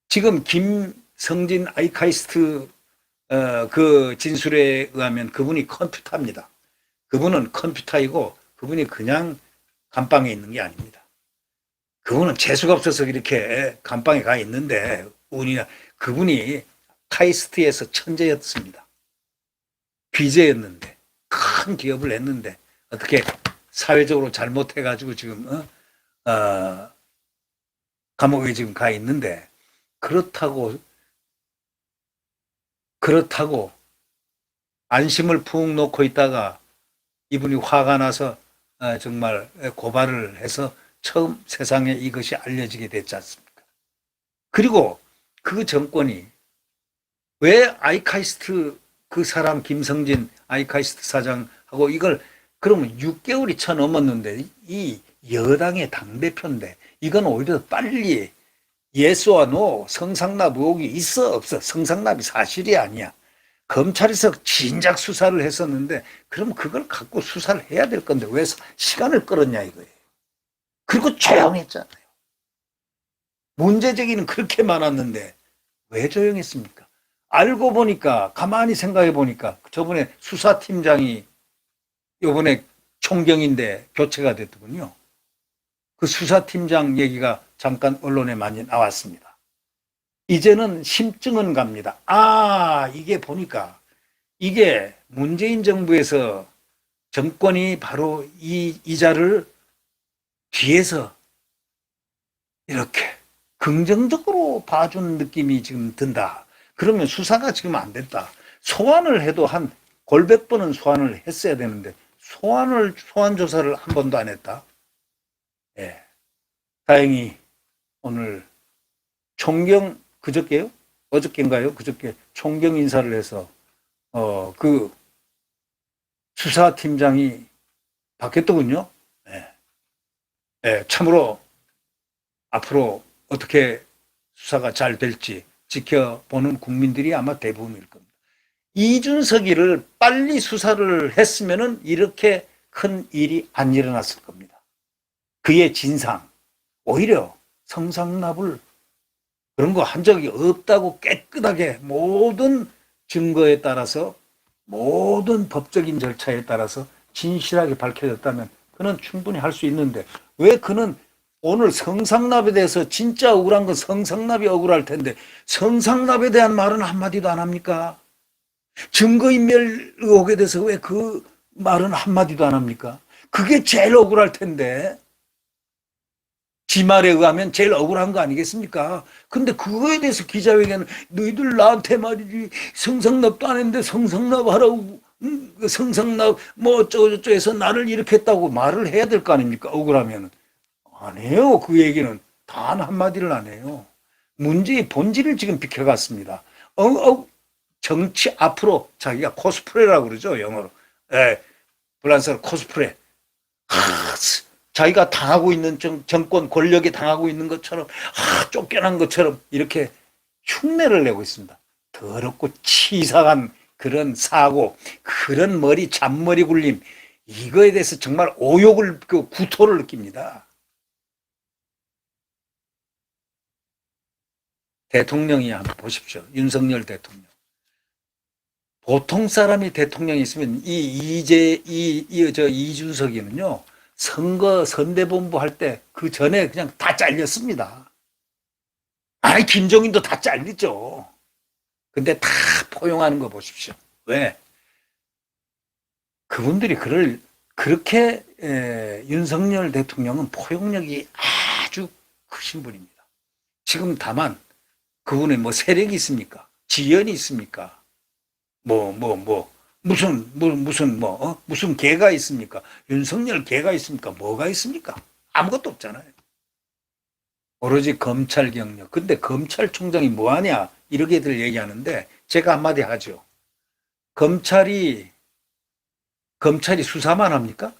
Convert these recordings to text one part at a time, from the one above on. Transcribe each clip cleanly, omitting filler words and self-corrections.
지금 김성진 아이카이스트 그 진술에 의하면 그분이 컴퓨터입니다. 그분은 컴퓨터이고 그분이 그냥 감방에 있는 게 아닙니다. 그분은 재수가 없어서 이렇게 감방에 가 있는데 그분이 카이스트에서 천재였습니다. 비제였는데 큰 기업을 했는데 어떻게 사회적으로 잘못해가지고 지금 감옥에 지금 가 있는데 그렇다고 안심을 푹 놓고 있다가 이분이 화가 나서 정말 고발을 해서 처음 세상에 이것이 알려지게 됐지 않습니까? 그리고 그 정권이 왜 아이카이스트 그 사람 김성진 아이카이스트 사장하고 이걸 그러면 6개월이 쳐 넘었는데 이 여당의 당대표인데 이건 오히려 빨리 예스와 노 성상납 의혹이 있어 없어 성상납이 사실이 아니야. 검찰에서 진작 수사를 했었는데 그럼 그걸 갖고 수사를 해야 될 건데 왜 시간을 끌었냐 이거예요. 그리고 조용했잖아요. 문제 제기는 그렇게 많았는데 왜 조용했습니까? 알고 보니까 가만히 생각해 보니까 저번에 수사팀장이 이번에 총경인데 교체가 됐더군요. 그 수사팀장 얘기가 잠깐 언론에 많이 나왔습니다. 이제는 심증은 갑니다. 이게 보니까 이게 문재인 정부에서 정권이 바로 이 이자를 뒤에서 이렇게 긍정적으로 봐주는 느낌이 지금 든다. 그러면 수사가 지금 안 됐다. 소환을 해도 한 골백 번은 소환을 했어야 되는데 소환 조사를 한 번도 안 했다. 예. 다행히 오늘 총경 그저께요? 어저께인가요? 그저께 총경 인사를 해서 그 수사팀장이 바뀌었더군요. 예. 예, 참으로 앞으로 어떻게 수사가 잘 될지 지켜보는 국민들이 아마 대부분일 겁니다. 이준석이를 빨리 수사를 했으면은 이렇게 큰 일이 안 일어났을 겁니다. 그의 진상, 오히려 성상납을 그런 거 한 적이 없다고 깨끗하게 모든 증거에 따라서 모든 법적인 절차에 따라서 진실하게 밝혀졌다면 그는 충분히 할 수 있는데 왜 그는 오늘 성상납에 대해서 진짜 억울한 건 성상납이 억울할 텐데 성상납에 대한 말은 한마디도 안 합니까? 증거인멸 의혹에 대해서 왜 그 말은 한마디도 안 합니까? 그게 제일 억울할 텐데 지 말에 의하면 제일 억울한 거 아니겠습니까? 근데 그거에 대해서 기자회견은 너희들 나한테 말이지 성상납도 안 했는데 성상납 하라고 성상납 뭐 어쩌고저쩌고 해서 나를 이렇게 했다고 말을 해야 될 거 아닙니까? 억울하면 안 해요. 그 얘기는 단 한마디를 안 해요. 문제의 본질을 지금 비켜갔습니다. 정치 앞으로 자기가 코스프레라고 그러죠. 영어로. 예, 불란서로 코스프레. 자기가 당하고 있는 정권 권력에 당하고 있는 것처럼 쫓겨난 것처럼 이렇게 흉내를 내고 있습니다. 더럽고 치사한 그런 사고, 그런 잔머리 굴림, 이거에 대해서 정말 오욕을, 구토를 느낍니다. 대통령이 한번 보십시오. 윤석열 대통령. 보통 사람이 대통령이 있으면 이준석이는요, 선거 선대본부 할 때 그 전에 그냥 다 잘렸습니다. 김종인도 다 잘리죠. 근데 다 포용하는 거 보십시오. 왜? 그분들이 그렇게 윤석열 대통령은 포용력이 아주 크신 분입니다. 지금 다만 그분의 뭐 세력이 있습니까? 지연이 있습니까? 무슨 개가 있습니까? 윤석열 개가 있습니까? 뭐가 있습니까? 아무것도 없잖아요. 오로지 검찰 경력. 근데 검찰총장이 뭐하냐? 이렇게들 얘기하는데 제가 한마디 하죠. 검찰이 수사만 합니까?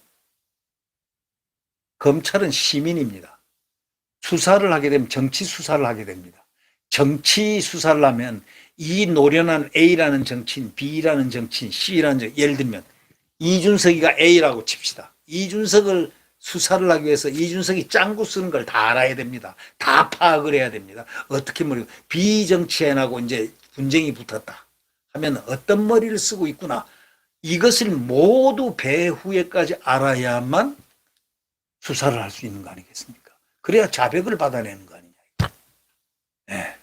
검찰은 시민입니다. 수사를 하게 되면 정치 수사를 하게 됩니다. 정치 수사를 하면 이 노련한 A라는 정치인, B라는 정치인, C라는 정치인, 예를 들면 이준석이가 A라고 칩시다. 이준석을 수사를 하기 위해서 이준석이 짱구 쓰는 걸 다 알아야 됩니다. 다 파악을 해야 됩니다. 어떻게 머리, 비정치인하고 이제 분쟁이 붙었다 하면 어떤 머리를 쓰고 있구나. 이것을 모두 배후에까지 알아야만 수사를 할 수 있는 거 아니겠습니까? 그래야 자백을 받아내는 거 아니냐. 네.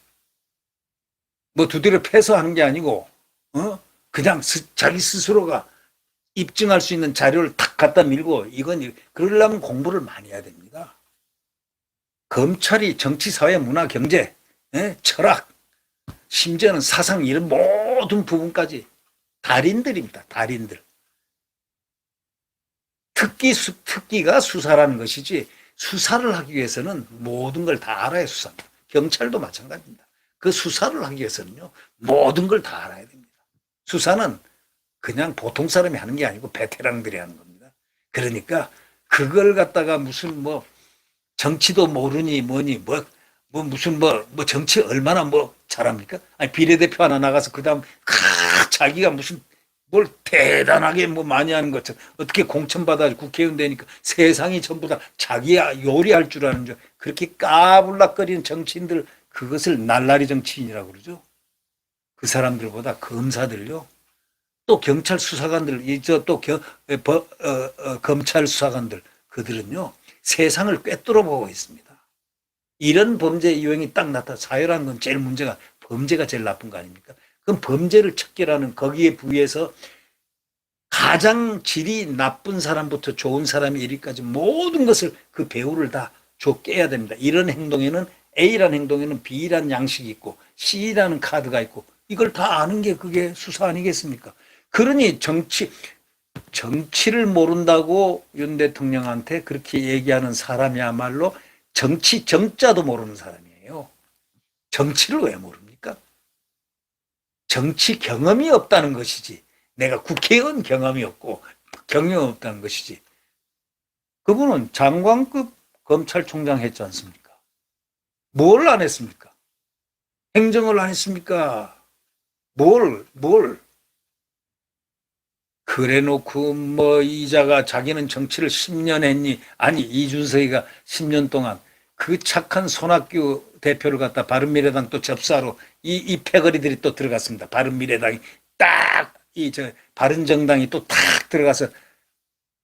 뭐 두드려 패서 하는 게 아니고, 그냥 자기 스스로가 입증할 수 있는 자료를 탁 갖다 밀고, 이건, 그러려면 공부를 많이 해야 됩니다. 검찰이 정치, 사회, 문화, 경제, 철학, 심지어는 사상 이런 모든 부분까지 달인들입니다. 달인들. 특기가 수사라는 것이지 수사를 하기 위해서는 모든 걸 다 알아야 수사입니다. 경찰도 마찬가지입니다. 그 수사를 하기 위해서는요, 모든 걸 다 알아야 됩니다. 수사는 그냥 보통 사람이 하는 게 아니고 베테랑들이 하는 겁니다. 그러니까 그걸 갖다가 무슨 뭐 정치도 모르니 뭐니 무슨 정치 얼마나 잘합니까? 아니 비례대표 하나 나가서 그다음 자기가 무슨 뭘 대단하게 많이 하는 것처럼 어떻게 공천받아 국회의원 되니까 세상이 전부 다 자기야 요리할 줄 아는 줄 그렇게 까불락거리는 정치인들 그것을 날라리 정치인이라고 그러죠. 그 사람들보다 검사들요. 또 경찰 수사관들, 검찰 수사관들 그들은요 세상을 꿰뚫어 보고 있습니다. 이런 범죄 유형이 딱 나타나 사회라는 건 제일 문제가 범죄가 제일 나쁜 거 아닙니까? 그럼 범죄를 척결하는 거기에 부위해서 가장 질이 나쁜 사람부터 좋은 사람이 이리까지 모든 것을 그 배후를 다 깨야 됩니다. 이런 행동에는 A라는 행동에는 B라는 양식이 있고 C라는 카드가 있고 이걸 다 아는 게 그게 수사 아니겠습니까? 그러니 정치를 모른다고 윤 대통령한테 그렇게 얘기하는 사람이야말로 정자도 모르는 사람이에요. 정치를 왜 모릅니까? 정치 경험이 없다는 것이지. 내가 국회의원 경험이 없고 경험 없다는 것이지. 그분은 장관급 검찰총장 했지 않습니까? 뭘 안 했습니까? 행정을 안 했습니까? 뭘. 그래 놓고 이자가 자기는 정치를 10년 했니? 아니 이준석이가 10년 동안 그 착한 손학규 대표를 갖다 바른미래당 또 접수하러 이 패거리들이 또 들어갔습니다. 바른미래당이 딱 바른정당이 또 탁 들어가서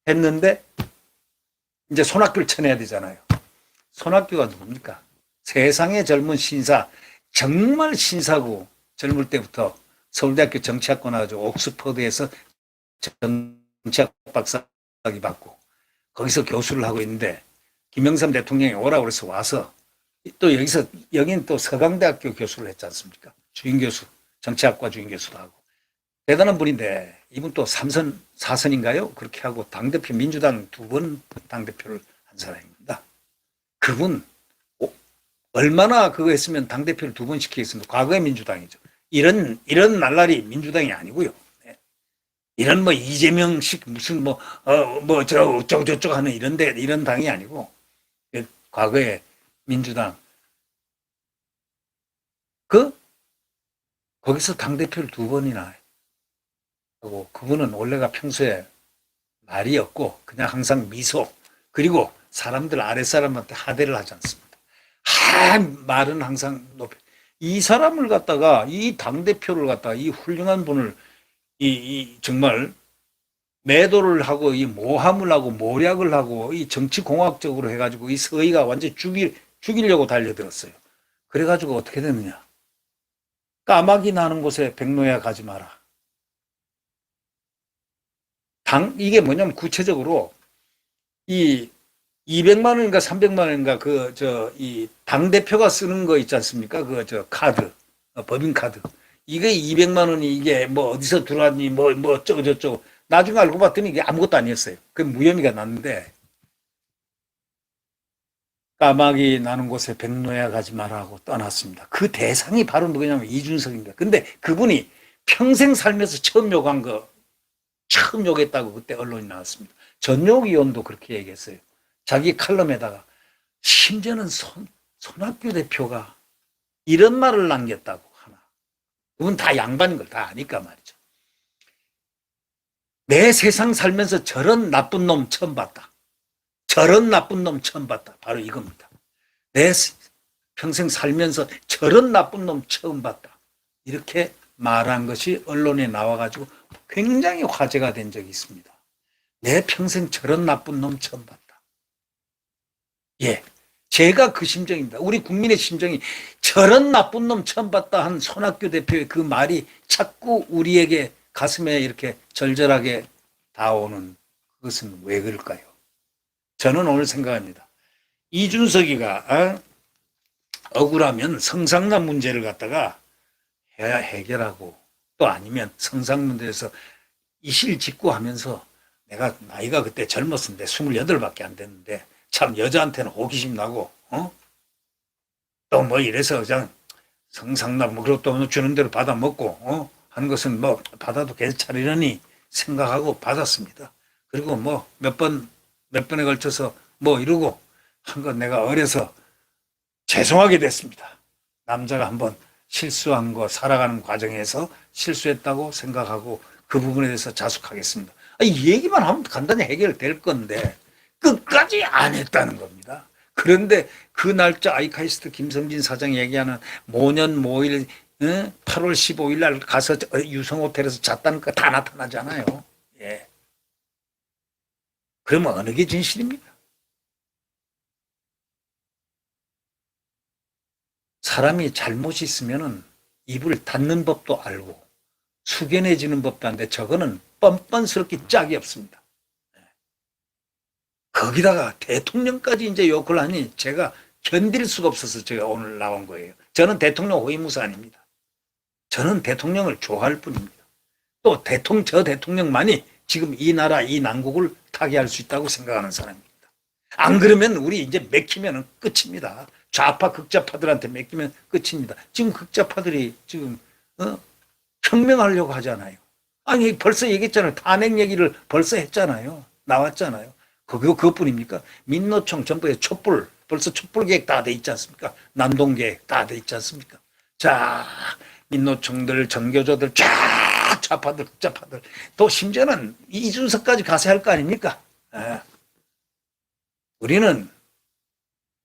했는데 이제 손학규를 쳐내야 되잖아요. 손학규가 누굽니까? 세상의 젊은 신사, 정말 신사고 젊을 때부터 서울대학교 정치학과 나와가지고 옥스퍼드에서 정치학 박사학위 받고 거기서 교수를 하고 있는데 김영삼 대통령이 오라고 그래서 와서 또 여기는 또 서강대학교 교수를 했지 않습니까? 주임교수, 정치학과 주임교수도 하고 대단한 분인데 이분 또 3선, 4선인가요? 그렇게 하고 당대표 민주당 2번 당대표를 한 사람입니다. 그분 얼마나 그거 했으면 당대표를 2번 시키겠습니까? 과거의 민주당이죠. 이런 날라리 민주당이 아니고요. 이런 이재명식 무슨 저쪽 하는 이런 당이 아니고 과거의 민주당 거기서 당대표를 2번이나 하고 그분은 원래가 평소에 말이 없고 그냥 항상 미소 그리고 사람들 아랫사람한테 하대를 하지 않습니다. 말은 항상 높이 이 사람을 갖다가 이 당대표를 갖다가 이 훌륭한 분을 정말 매도를 하고 이 모함을 하고 모략을 하고 이 정치공학적으로 해가지고 이 서희가 완전히 죽이려고 달려들었어요. 그래가지고 어떻게 됐느냐. 까마귀 나는 곳에 백로야 가지 마라. 이게 뭐냐면 구체적으로 이 200만 원인가 300만 원인가 이 당대표가 쓰는 거 있지 않습니까? 카드, 법인카드. 이게 200만 원이 이게 어디서 들어왔니 어쩌고저쩌고. 나중에 알고 봤더니 이게 아무것도 아니었어요. 그 무혐의가 났는데 까마귀 나는 곳에 백로야 가지 마라 하고 떠났습니다. 그 대상이 바로 누구냐면 이준석입니다. 근데 그분이 평생 살면서 처음 욕했다고 그때 언론이 나왔습니다. 전용욱 의원도 그렇게 얘기했어요. 자기 칼럼에다가 심지어는 손학규 대표가 이런 말을 남겼다고 하나. 그분 다 양반인 걸 다 아니까 말이죠. 내 세상 살면서 저런 나쁜 놈 처음 봤다. 저런 나쁜 놈 처음 봤다. 바로 이겁니다. 내 평생 살면서 저런 나쁜 놈 처음 봤다. 이렇게 말한 것이 언론에 나와가지고 굉장히 화제가 된 적이 있습니다. 내 평생 저런 나쁜 놈 처음 봤다. 예. 제가 그 심정입니다. 우리 국민의 심정이 저런 나쁜 놈 처음 봤다 한 손학규 대표의 그 말이 자꾸 우리에게 가슴에 이렇게 절절하게 닿아오는 그것은 왜 그럴까요? 저는 오늘 생각합니다. 이준석이가 억울하면 성상납 문제를 갖다가 해야 해결하고 또 아니면 성상문제에서 이실직고하면서 내가 나이가 그때 젊었는데 28밖에 안 됐는데 참 여자한테는 호기심 나고 또 뭐 이래서 그냥 성상납 뭐 그것도 주는 대로 받아 먹고 하는 것은 뭐 받아도 괜찮으려니 생각하고 받았습니다. 그리고 뭐 몇 번에 걸쳐서 뭐 이러고 한 건 내가 어려서 죄송하게 됐습니다. 남자가 한번 실수한 거 살아가는 과정에서 실수했다고 생각하고 그 부분에 대해서 자숙하겠습니다. 이 얘기만 하면 간단히 해결될 건데 끝까지 안 했다는 겁니다. 그런데 그 날짜 아이카이스트 김성진 사장이 얘기하는 모년 모일 8월 15일 날 가서 유성호텔에서 잤다는 거 다 나타나잖아요. 예. 그러면 어느 게 진실입니까? 사람이 잘못이 있으면은 입을 닫는 법도 알고 숙연해지는 법도 한데 저거는 뻔뻔스럽게 짝이 없습니다. 거기다가 대통령까지 이제 욕을 하니 제가 견딜 수가 없어서 제가 오늘 나온 거예요. 저는 대통령 호위무사 아닙니다. 저는 대통령을 좋아할 뿐입니다. 또 저 대통령만이 지금 이 나라 이 난국을 타개할 수 있다고 생각하는 사람입니다. 안 그러면 우리 이제 맥히면 끝입니다. 좌파 극좌파들한테 맡기면 끝입니다. 지금 극좌파들이 지금 혁명하려고 하잖아요. 아니 벌써 얘기했잖아요. 탄핵 얘기를 벌써 했잖아요. 나왔잖아요. 그것뿐입니까? 민노총 전부에 촛불 벌써 촛불 계획 다 돼 있지 않습니까? 난동 계획 다 돼 있지 않습니까? 자 민노총들 전교조들 쫙 좌파들 극좌파들 또 심지어는 이준석까지 가서 할 거 아닙니까? 우리는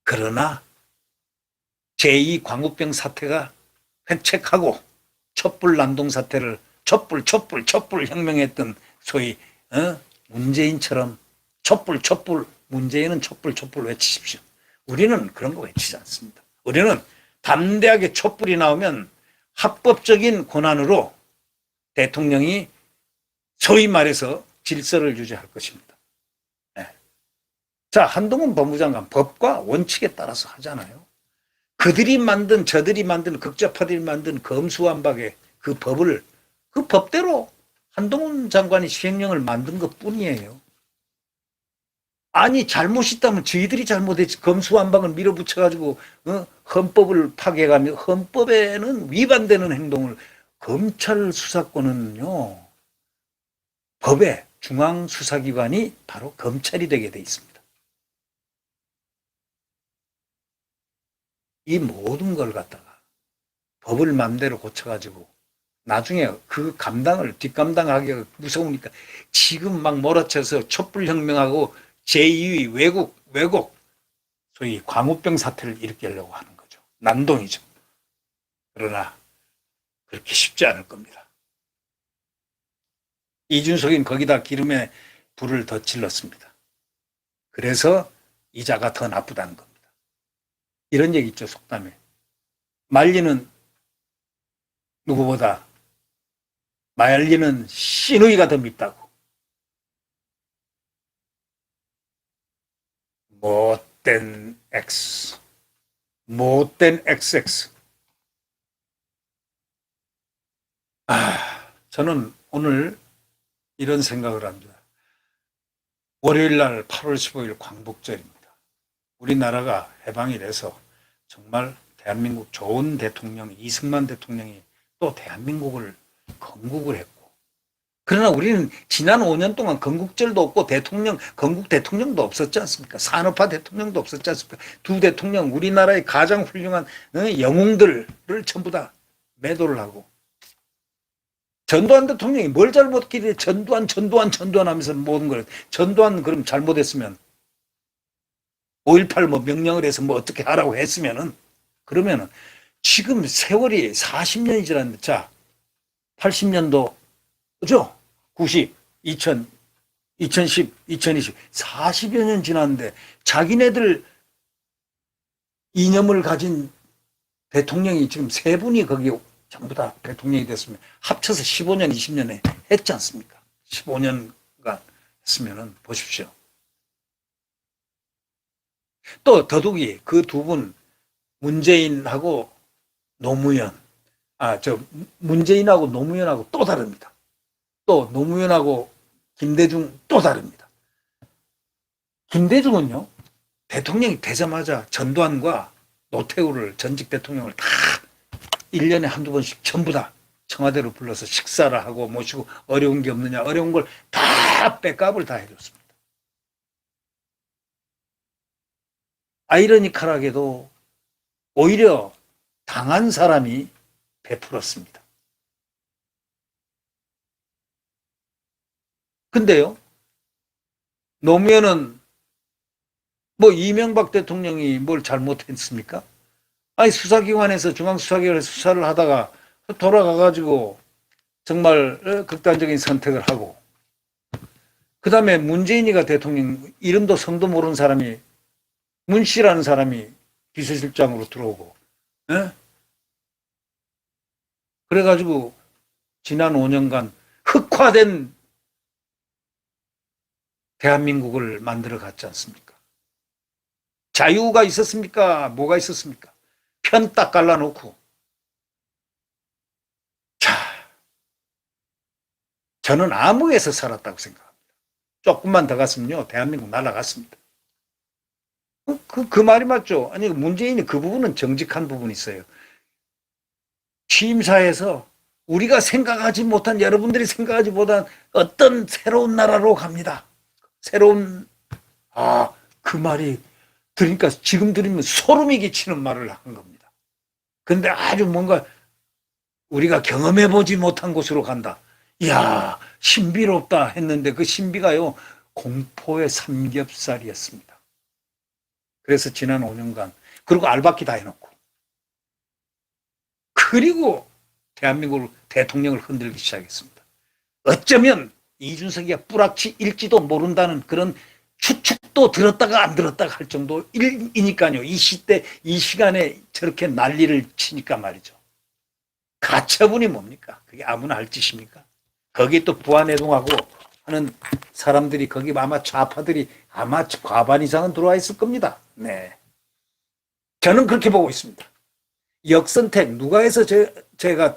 그러나 제2 광우병 사태가 획책하고 촛불 난동 사태를 촛불 혁명했던 소위 문재인처럼 촛불 문재인은 촛불 외치십시오. 우리는 그런 거 외치지 않습니다. 우리는 담대하게 촛불이 나오면 합법적인 권한으로 대통령이 소위 말해서 질서를 유지할 것입니다. 네. 자, 한동훈 법무장관 법과 원칙에 따라서 하잖아요. 그들이 만든 저들이 만든 극좌파들이 만든 검수완박의 그 법을 그 법대로 한동훈 장관이 시행령을 만든 것 뿐이에요. 아니 잘못이 있다면 저희들이 잘못했지 검수완박을 밀어붙여가지고 헌법을 파괴하며 헌법에는 위반되는 행동을 검찰 수사권은요 법의 중앙수사기관이 바로 검찰이 되게 돼 있습니다. 이 모든 걸 갖다가 법을 맘대로 고쳐가지고 나중에 그 감당을 뒷감당하기가 무서우니까 지금 막 몰아쳐서 촛불혁명하고 제2의 왜곡 소위 광우병 사태를 일으키려고 하는 거죠. 난동이죠. 그러나 그렇게 쉽지 않을 겁니다. 이준석은 거기다 기름에 불을 더 질렀습니다. 그래서 이자가 더 나쁘다는 겁니다. 이런 얘기 있죠, 속담에. 말리는 누구보다 말리는 시누이가 더 밉다고. 못된 X, 못된 XX. 저는 오늘 이런 생각을 합니다. 월요일 날 8월 15일 광복절입니다. 우리나라가 해방이 돼서 정말 대한민국 좋은 대통령 이승만 대통령이 또 대한민국을 건국을 했고 그러나 우리는 지난 5년 동안 건국절도 없고 건국 대통령도 없었지 않습니까? 산업화 대통령도 없었지 않습니까? 두 대통령 우리나라의 가장 훌륭한 영웅들을 전부 다 매도를 하고 전두환 대통령이 뭘 잘못했길래 전두환 하면서 모든 걸, 전두환 그럼 잘못했으면 5.18 뭐 명령을 해서 뭐 어떻게 하라고 했으면은, 그러면은 지금 세월이 40년이 지났는데, 자, 80년도, 그죠? 90, 2000, 2010, 2020, 40여 년 지났는데 자기네들 이념을 가진 대통령이 지금 세 분이 거기 전부 다 대통령이 됐으면 합쳐서 15년, 20년에 했지 않습니까? 15년간 했으면은 보십시오. 또 더욱이 그 두 분 문재인하고 노무현, 문재인하고 노무현하고 또 다릅니다. 또 노무현하고 김대중 또 다릅니다. 김대중은요, 대통령이 되자마자 전두환과 노태우를, 전직 대통령을 다 1년에 한두 번씩 전부 다 청와대로 불러서 식사를 하고 모시고, 어려운 게 없느냐, 어려운 걸 다 백업을 다 해줬습니다. 아이러니컬하게도 오히려 당한 사람이 베풀었습니다. 근데요, 노무현은 뭐 이명박 대통령이 뭘 잘못했습니까? 아니, 수사기관에서, 중앙수사기관에서 수사를 하다가 돌아가가지고 정말 극단적인 선택을 하고, 그 다음에 문재인이가 대통령, 이름도 성도 모르는 사람이, 문 씨라는 사람이 비서실장으로 들어오고, 에? 그래가지고 지난 5년간 흑화된 대한민국을 만들어 갔지 않습니까? 자유가 있었습니까? 뭐가 있었습니까? 편 딱 갈라놓고. 자, 저는 암흑에서 살았다고 생각합니다. 조금만 더 갔으면요, 대한민국 날아갔습니다. 그 말이 맞죠? 아니, 문재인이 그 부분은 정직한 부분이 있어요. 취임사에서 우리가 생각하지 못한, 여러분들이 생각하지 못한 어떤 새로운 나라로 갑니다. 새로운, 그 말이 들으니까, 지금 들으면 소름이 끼치는 말을 한 겁니다. 근데 아주 뭔가 우리가 경험해보지 못한 곳으로 간다. 이야, 신비롭다 했는데 그 신비가요, 공포의 삼겹살이었습니다. 그래서 지난 5년간, 그리고 알바끼 다 해놓고, 그리고 대한민국 대통령을 흔들기 시작했습니다. 어쩌면 이준석이가 뿌락치일지도 모른다는 그런 추측도 들었다가 안 들었다가 할 정도이니까요. 이 시대, 이 시간에 저렇게 난리를 치니까 말이죠. 가처분이 뭡니까? 그게 아무나 할 짓입니까? 거기 또 부안해동하고 하는 사람들이, 거기 아마 좌파들이 아마 과반 이상은 들어와 있을 겁니다. 네. 저는 그렇게 보고 있습니다. 역선택, 누가 해서 제가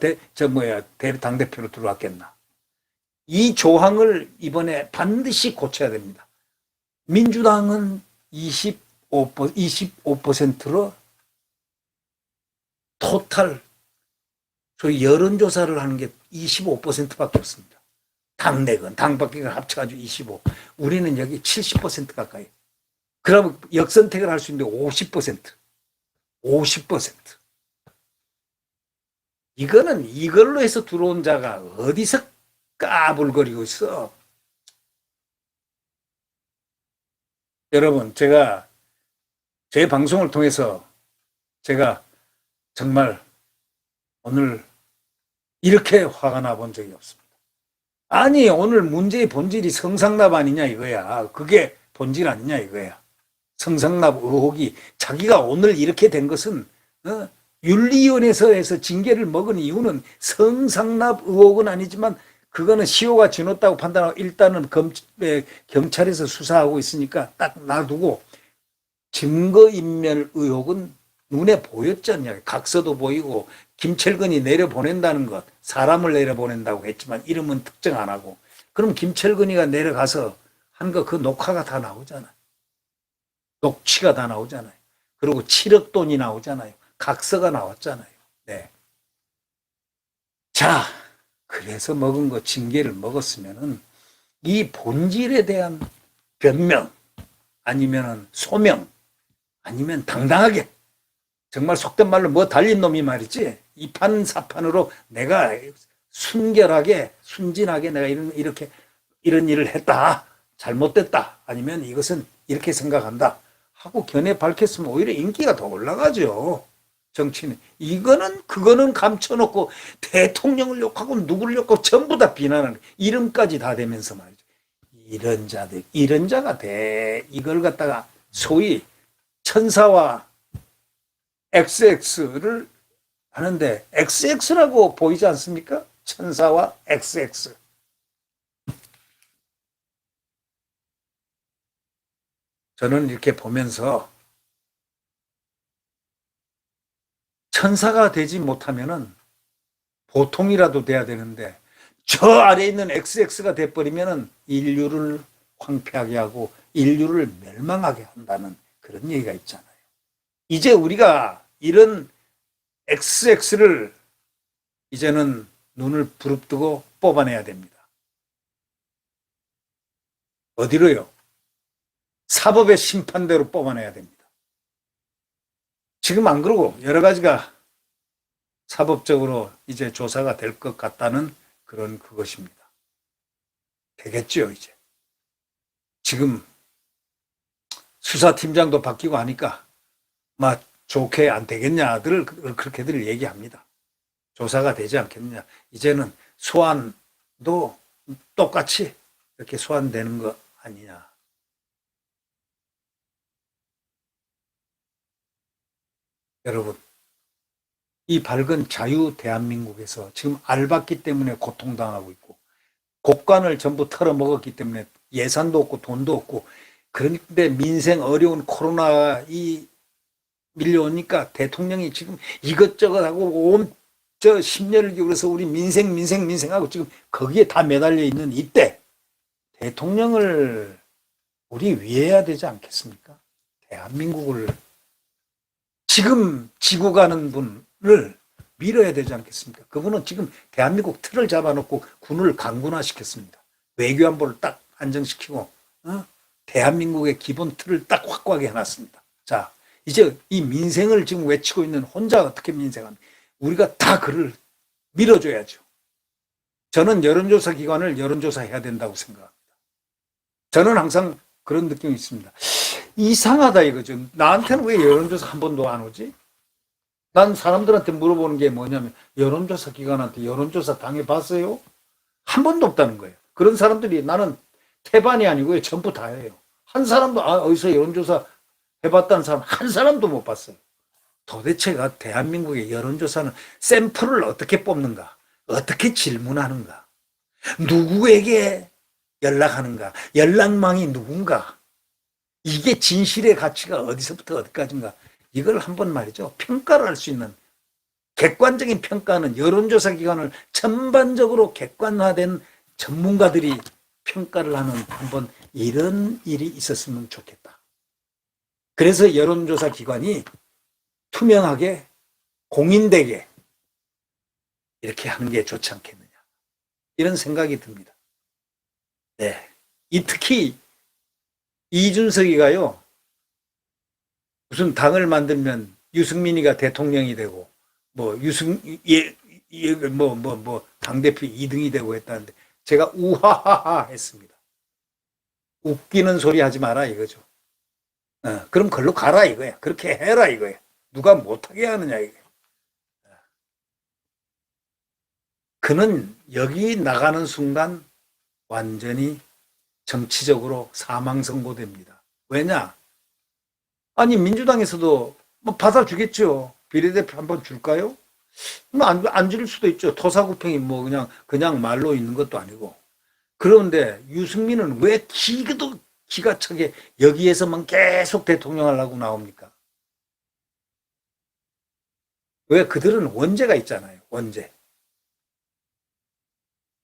당대표로 들어왔겠나. 이 조항을 이번에 반드시 고쳐야 됩니다. 민주당은 25%로 토탈, 소위 여론조사를 하는 게 25%밖에 없습니다. 당내건, 당밖에건 합쳐가지고 25. 우리는 여기 70% 가까이. 그러면 역선택을 할 수 있는데 50%. 이거는 이걸로 해서 들어온 자가 어디서 까불거리고 있어. 여러분, 제가 제 방송을 통해서 제가 정말 오늘 이렇게 화가 나 본 적이 없습니다. 아니, 오늘 문제의 본질이 성상납 아니냐 이거야. 그게 본질 아니냐 이거야. 성상납 의혹이, 자기가 오늘 이렇게 된 것은 윤리위원회에서 징계를 먹은 이유는 성상납 의혹은 아니지만, 그거는 시효가 지났다고 판단하고 일단은 경찰에서 수사하고 있으니까 딱 놔두고, 증거인멸 의혹은 눈에 보였지 않냐. 각서도 보이고, 김철근이 내려보낸다는 것, 사람을 내려보낸다고 했지만 이름은 특정 안 하고, 그럼 김철근이가 내려가서 한 거 그 녹화가 다 나오잖아요. 녹취가 다 나오잖아요. 그리고 7억 돈이 나오잖아요. 각서가 나왔잖아요. 네. 자, 그래서 먹은 거, 징계를 먹었으면은 이 본질에 대한 변명, 아니면은 소명, 아니면 당당하게, 정말 속된 말로 뭐 달린 놈이 말이지, 이판사판으로 내가 순결하게, 순진하게 내가 이렇게 이런 일을 했다. 잘못됐다. 아니면 이것은 이렇게 생각한다. 하고 견해 밝혔으면 오히려 인기가 더 올라가죠. 정치는. 이거는, 그거는 감춰놓고 대통령을 욕하고 누구를 욕하고 전부 다 비난하는, 이름까지 다 되면서 말이죠. 이런 자들, 이런 자가 이걸 갖다가 소위 천사와 XX를 하는데, XX라고 보이지 않습니까? 천사와 XX. 저는 이렇게 보면서 천사가 되지 못하면은 보통이라도 돼야 되는데, 저 아래에 있는 XX가 돼버리면은 인류를 황폐하게 하고 인류를 멸망하게 한다는 그런 얘기가 있잖아요. 이제 우리가 이런 XX를 이제는 눈을 부릅뜨고 뽑아내야 됩니다. 어디로요? 사법의 심판대로 뽑아내야 됩니다. 지금 안 그러고 여러 가지가 사법적으로 이제 조사가 될 것 같다는 그런 그것입니다. 되겠죠, 이제. 지금 수사팀장도 바뀌고 하니까 막 좋게 안 되겠냐들 그렇게들 얘기합니다. 조사가 되지 않겠느냐. 이제는 소환도 똑같이 이렇게 소환되는 거 아니냐. 여러분, 이 밝은 자유 대한민국에서 지금 알박기 때문에 고통당하고 있고, 곡간을 전부 털어먹었기 때문에 예산도 없고 돈도 없고, 그런데 민생 어려운 코로나 밀려오니까 대통령이 지금 이것저것 하고 저 심려를 기울여서 우리 민생하고 지금 거기에 다 매달려 있는 이때 대통령을 우리 위해야 되지 않겠습니까? 대한민국을 지금 지고 가는 분을 밀어야 되지 않겠습니까? 그분은 지금 대한민국 틀을 잡아놓고 군을 강군화시켰습니다. 외교안보를 딱 안정시키고 대한민국의 기본 틀을 딱 확고하게 해놨습니다. 자, 이제 이 민생을 지금 외치고 있는 혼자 어떻게 민생합니까? 우리가 다 그를 밀어줘야죠. 저는 여론조사 기관을 여론조사해야 된다고 생각합니다. 저는 항상 그런 느낌이 있습니다. 이상하다 이거죠. 나한테는 왜 여론조사 한 번도 안 오지? 난 사람들한테 물어보는 게 뭐냐면, 여론조사 기관한테 여론조사 당해봤어요? 한 번도 없다는 거예요. 그런 사람들이 나는 태반이 아니고요, 전부 다예요. 한 사람도 어디서 여론조사 해봤다는 사람 한 사람도 못 봤어요. 도대체가 대한민국의 여론조사는 샘플을 어떻게 뽑는가, 어떻게 질문하는가, 누구에게 연락하는가, 연락망이 누군가, 이게 진실의 가치가 어디서부터 어디까지인가, 이걸 한번 말이죠, 평가를 할 수 있는 객관적인 평가는 여론조사 기관을 전반적으로 객관화된 전문가들이 평가를 하는 한번 이런 일이 있었으면 좋겠다. 그래서 여론조사 기관이 투명하게 공인되게 이렇게 하는 게 좋지 않겠느냐, 이런 생각이 듭니다. 네, 특히 이준석이가요, 무슨 당을 만들면 유승민이가 대통령이 되고 당대표 2등이 되고 했다는데, 제가 우하하하 했습니다. 웃기는 소리 하지 마라 이거죠. 그럼 걸로 가라 이거야. 그렇게 해라 이거야. 누가 못하게 하느냐 이거야. 그는 여기 나가는 순간 완전히 정치적으로 사망선고됩니다. 왜냐? 아니, 민주당에서도 뭐 받아주겠죠. 비례대표 한번 줄까요? 뭐 안 줄 수도 있죠. 토사구팽이 뭐 그냥 말로 있는 것도 아니고. 그런데 유승민은 왜 기가 차게 여기에서만 계속 대통령 하려고 나옵니까? 왜? 그들은 원죄가 있잖아요. 원죄.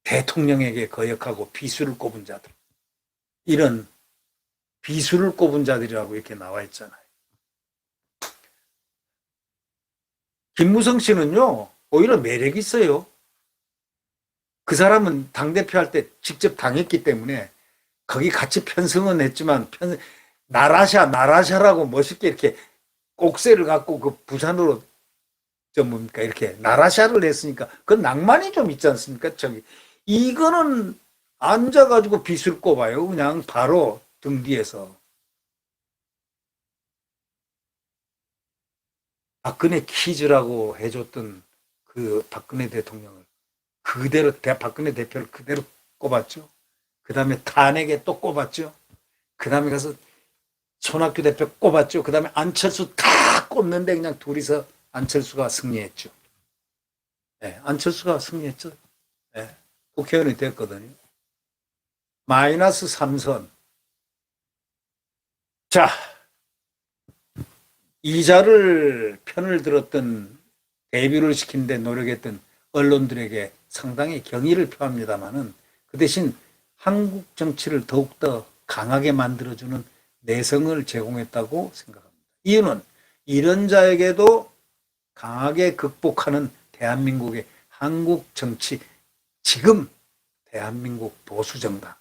대통령에게 거역하고 비수를 꼽은 자들. 이런 비수를 꼽은 자들이라고 이렇게 나와 있잖아요. 김무성 씨는요, 오히려 매력이 있어요. 그 사람은 당대표 할 때 직접 당했기 때문에 거기 같이 편승은 했지만, 나라샤라고 멋있게 이렇게 꼭새를 갖고 그 부산으로 저 뭡니까 이렇게 나라샤를 했으니까 그 낭만이 좀 있지 않습니까? 저기 이거는 앉아가지고 빗을 꼽아요. 그냥 바로 등 뒤에서. 박근혜 퀴즈라고 해줬던 그 박근혜 대통령을 그대로 박근혜 대표를 그대로 꼽았죠. 그 다음에 탄핵에 또 꼽았죠. 그 다음에 가서 손학규 대표 꼽았죠. 그 다음에 안철수 다 꼽는데 그냥 둘이서 안철수가 승리했죠. 네, 안철수가 승리했죠. 네, 국회의원이 됐거든요. 마이너스 3선. 자, 이자를 편을 들었던 데뷔를 시키는 데 노력했던 언론들에게 상당히 경의를 표합니다마는 그 대신 한국 정치를 더욱더 강하게 만들어주는 내성을 제공했다고 생각합니다. 이유는 이런 자에게도 강하게 극복하는 대한민국의 한국 정치, 지금 대한민국 보수정당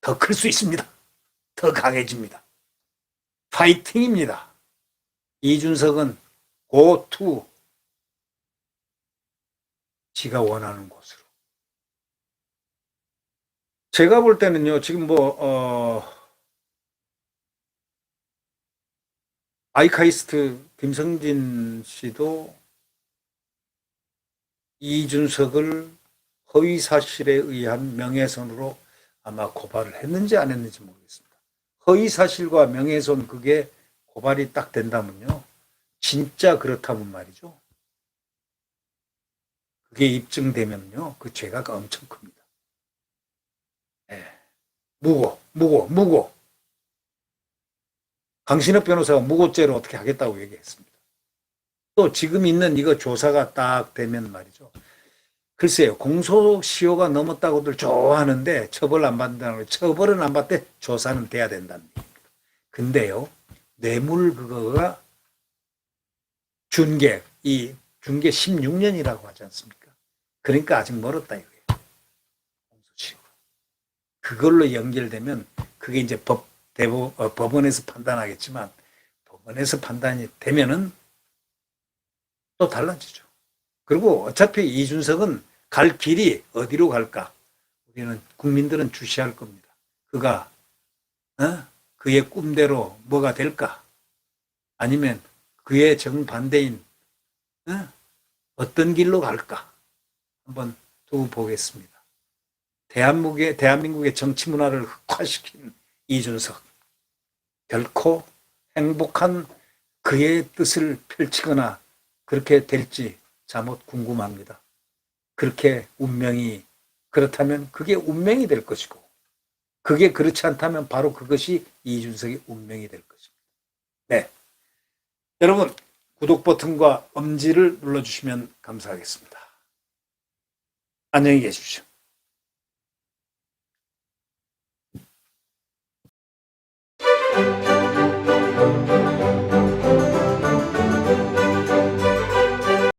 더 클 수 있습니다. 더 강해집니다. 파이팅입니다. 이준석은 고투 지가 원하는 곳으로. 제가 볼 때는요, 지금 아이카이스트 김성진 씨도 이준석을 허위 사실에 의한 명예훼손으로 아마 고발을 했는지 안 했는지 모르겠습니다. 허위 사실과 명예훼손 그게 고발이 딱 된다면요. 진짜 그렇다면 말이죠. 그게 입증되면요. 그 죄가 엄청 큽니다. 네. 무고. 강신업 변호사가 무고죄로 어떻게 하겠다고 얘기했습니다. 또 지금 있는 이거 조사가 딱 되면 말이죠. 글쎄요. 공소시효가 넘었다고들 좋아하는데 처벌 안 받는다는 거. 처벌은 안 받되 조사는 돼야 된다는 얘기입니다. 근데요. 뇌물 그거가 준계 16년이라고 하지 않습니까? 그러니까 아직 멀었다 이거예요. 공소시효가. 그걸로 연결되면 그게 이제 법원에서 판단하겠지만 법원에서 판단이 되면은 또 달라지죠. 그리고 어차피 이준석은 갈 길이 어디로 갈까? 우리는 국민들은 주시할 겁니다. 그가 그의 꿈대로 뭐가 될까? 아니면 그의 정반대인 어떤 길로 갈까? 한번 두고 보겠습니다. 대한민국의 정치 문화를 흑화시킨 이준석. 결코 행복한 그의 뜻을 펼치거나 그렇게 될지 잠옷 궁금합니다. 그렇다면 그게 운명이 될 것이고, 그게 그렇지 않다면 바로 그것이 이준석의 운명이 될 것입니다. 네. 여러분, 구독 버튼과 엄지를 눌러주시면 감사하겠습니다. 안녕히 계십시오.